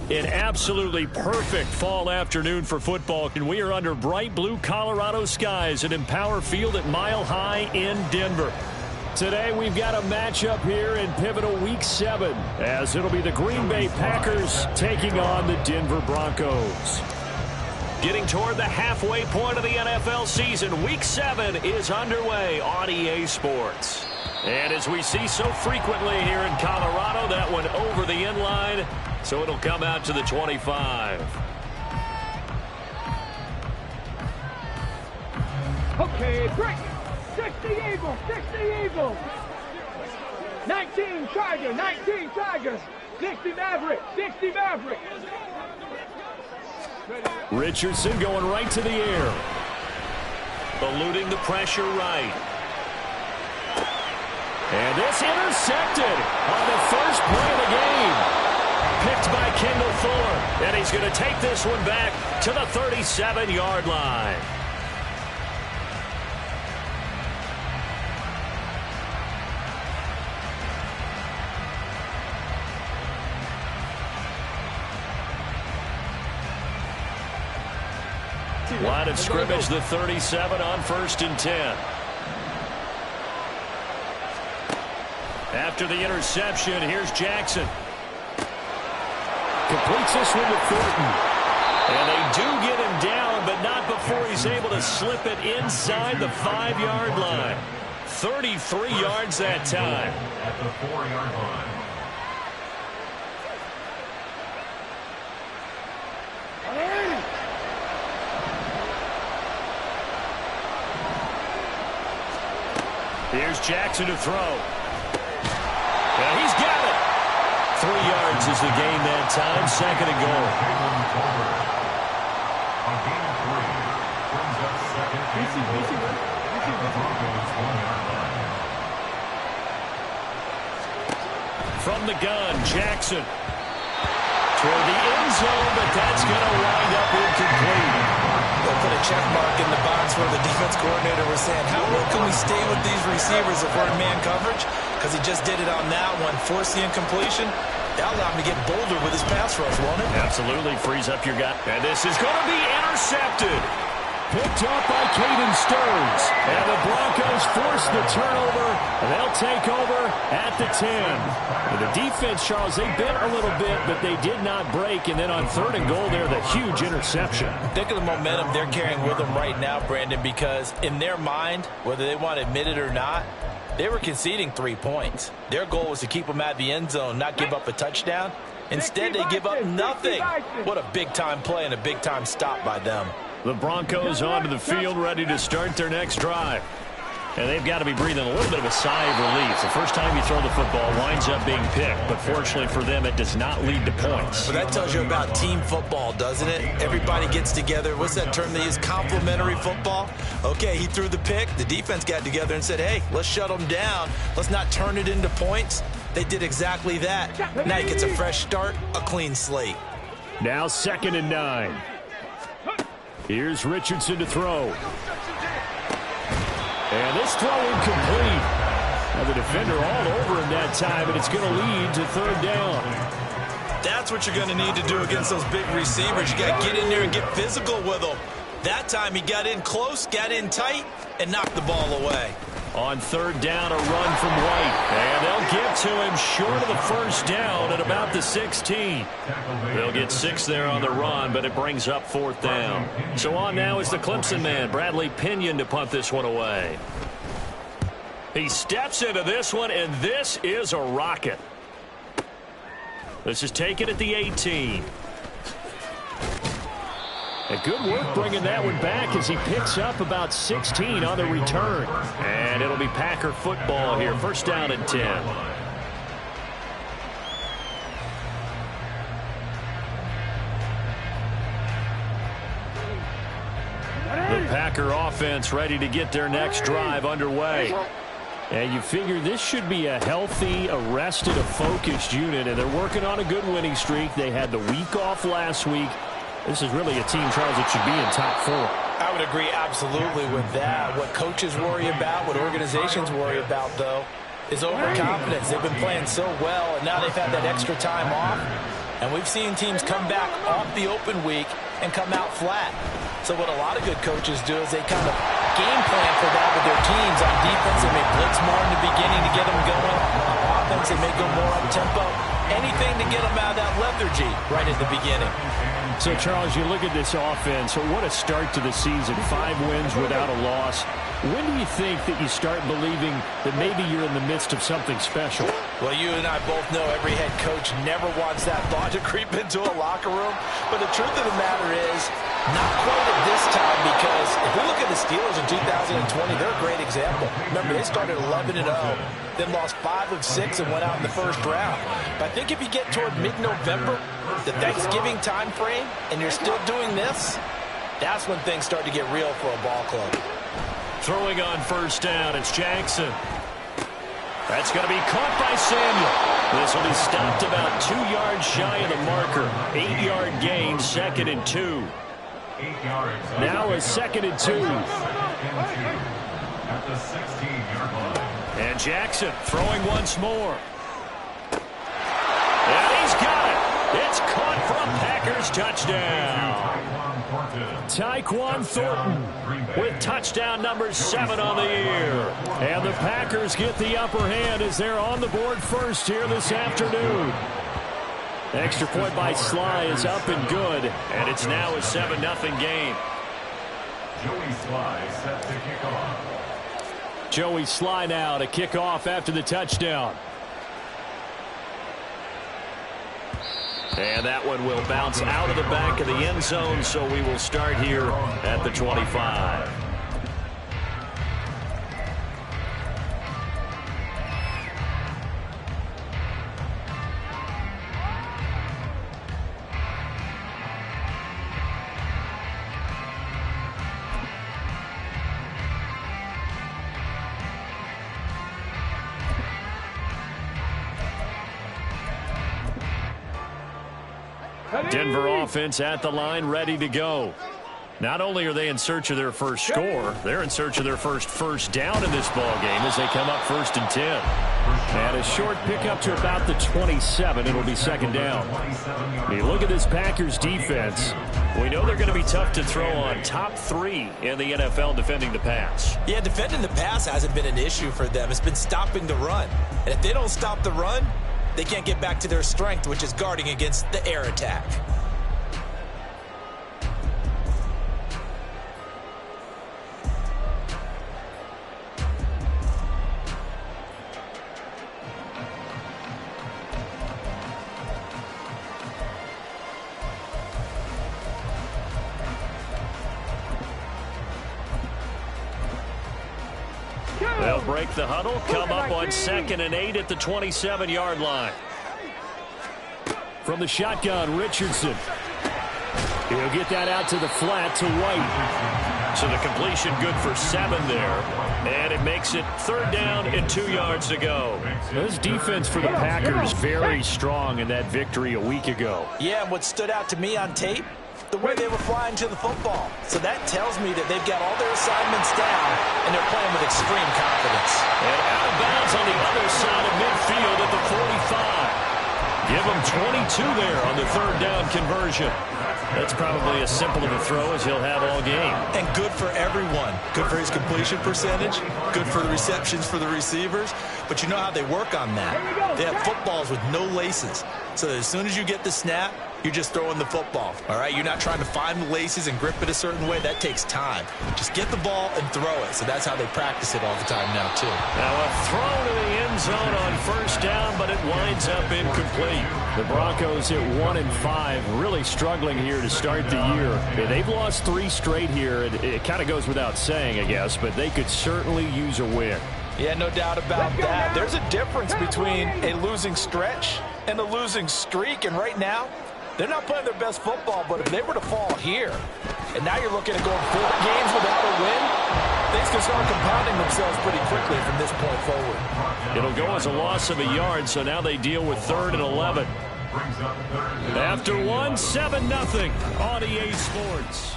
An absolutely perfect fall afternoon for football, and we are under bright blue Colorado skies at Empower Field at Mile High in Denver. Today we've got a matchup here in pivotal Week 7, as it'll be the Green Bay Packers taking on the Denver Broncos. Getting toward the halfway point of the NFL season, Week 7 is underway on EA Sports. And as we see so frequently here in Colorado, that one over the end line, so it'll come out to the 25. Okay, break. 60 Eagles, 60 Eagles. 19 Tiger, 19 Tiger. 60 Maverick, 60 Maverick. Richardson going right to the air. Eluding the pressure right. And this intercepted on the first play of the game. Picked by Kendall Fuller. And he's going to take this one back to the 37-yard line. Line of scrimmage, the 37 on 1st and 10. After the interception, here's Jackson. Completes this one to Thornton. And they do get him down, but not before he's able to slip it inside the 5-yard line. 33 yards that time. At the 4-yard line. Here's Jackson to throw. And he's got it. 3 yards is the gain that time. 2nd and goal. On gain of 3, brings up 2nd and goal. The Broncos 1-yard line. From the gun, Jackson. Toward the end zone, but that's going to wind up incomplete. They'll put a check mark in the box where the defense coordinator was saying, how well can we stay with these receivers if we're in man coverage? Because he just did it on that one, forced the incompletion. That'll allow him to get bolder with his pass rush, won't it? Absolutely, frees up your guy. And this is going to be intercepted. Picked up by Caden Stearns. And the Broncos force the turnover, and they'll take over at the 10. And the defense, Charles, they bent a little bit, but they did not break. And then on 3rd and goal there, the huge interception. Think of the momentum they're carrying with them right now, Brandon, because in their mind, whether they want to admit it or not, they were conceding 3 points. Their goal was to keep them at the end zone, not give up a touchdown. Instead, they give up nothing. What a big-time play and a big-time stop by them. The Broncos onto the field, ready to start their next drive. And they've got to be breathing a little bit of a sigh of relief. The first time you throw the football winds up being picked, but fortunately for them, it does not lead to points. Well, that tells you about team football, doesn't it? Everybody gets together. What's that term they use? Complementary football? Okay, he threw the pick. The defense got together and said, hey, let's shut them down. Let's not turn it into points. They did exactly that. Now he gets a fresh start, a clean slate. Now 2nd and 9. Here's Richardson to throw. And this throw incomplete. Now the defender all over him that time, and it's going to lead to 3rd down. That's what you're going to need to do against those big receivers. You got to get in there and get physical with them. That time he got in close, got in tight, and knocked the ball away. On 3rd down, a run from White. And they'll get to him short of the 1st down at about the 16. They'll get 6 there on the run, but it brings up 4th down. So on now is the Clemson man, Bradley Pinion, to punt this one away. He steps into this one, and this is a rocket. This is taken at the 18. And good work bringing that one back as he picks up about 16 on the return. And it'll be Packer football here. 1st down and 10. The Packer offense ready to get their next drive underway. And you figure this should be a healthy, arrested, a focused unit. And they're working on a good winning streak. They had the week off last week. This is really a team, Charles, that should be in top 4. I would agree absolutely with that. What coaches worry about, what organizations worry about, though, is overconfidence. They've been playing so well, and now they've had that extra time off. And we've seen teams come back off the open week and come out flat. So what a lot of good coaches do is they kind of game plan for that with their teams. On defense, they may blitz more in the beginning to get them going. On offense, they may go more up-tempo. Anything to get them out of that lethargy right at the beginning. So, Charles, you look at this offense, what a start to the season. 5 wins without a loss. When do you think that you start believing that maybe you're in the midst of something special? Well, you and I both know every head coach never wants that thought to creep into a locker room. But the truth of the matter is, not quite at this time, because if we look at the Steelers in 2020, they're a great example. Remember, they started 11-0, then lost 5 of 6 and went out in the first round. But I think if you get toward mid-November, the Thanksgiving time frame, and you're still doing this, that's when things start to get real for a ball club. Throwing on first down, it's Jackson. That's going to be caught by Samuel. This will be stopped about 2 yards shy of the marker. 8-yard gain, 2nd and 2. 8 yards. Now a 2nd and 2. At the 16-yard line. And Jackson throwing once more. And he's got it. It's caught from Packers touchdown. Tyquan Thornton with touchdown number 7 on the year. And the Packers get the upper hand as they're on the board first here this afternoon. Extra point by Sly is up and good, and it's now a 7-0 game. Joey Sly set to kick off. Joey Sly now to kick off after the touchdown. And that one will bounce out of the back of the end zone, so we will start here at the 25. Denver offense at the line, ready to go. Not only are they in search of their first score, they're in search of their first down in this ball game as they come up 1st and 10. And a short pickup to about the 27. It'll be 2nd down. You look at this Packers defense. We know they're going to be tough to throw on. Top 3 in the NFL defending the pass. Yeah, defending the pass hasn't been an issue for them. It's been stopping the run. And if they don't stop the run, they can't get back to their strength, which is guarding against the air attack. They'll break the huddle, come up on 2nd and 8 at the 27-yard line. From the shotgun, Richardson. He'll get that out to the flat to White. So the completion good for 7 there. And it makes it 3rd down and 2 yards to go. This defense for the Packers very strong in that victory a week ago. Yeah, and what stood out to me on tape, the way they were flying to the football. So that tells me that they've got all their assignments down, and they're playing with extreme confidence. And out of bounds on the other side of midfield at the 45. Give him 22 there on the 3rd down conversion. That's probably as simple of a throw as he'll have all game. And good for everyone. Good for his completion percentage. Good for the receptions for the receivers. But you know how they work on that. They have footballs with no laces. So that as soon as you get the snap, you're just throwing the football. All right? You're not trying to find the laces and grip it a certain way. That takes time. Just get the ball and throw it. So that's how they practice it all the time now, too. Now a throw to the end zone on 1st down, but it winds up incomplete. The Broncos at 1-5, really struggling here to start the year. They've lost 3 straight here. It kind of goes without saying, I guess, but they could certainly use a win. Yeah, no doubt about that. There's a difference between a losing stretch and a losing streak, and right now, they're not playing their best football, but if they were to fall here, and now you're looking at going 4 games without a win, things can start compounding themselves pretty quickly from this point forward. It'll go as a loss of a yard, so now they deal with 3rd and 11. After 1, 7-0 on EA Sports.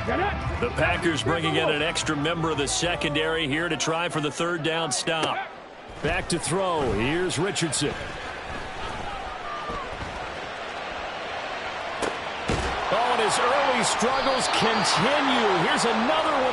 The Packers bringing in an extra member of the secondary here to try for the third down stop. Back to throw. Here's Richardson. Oh, and his early struggles continue. Here's another one.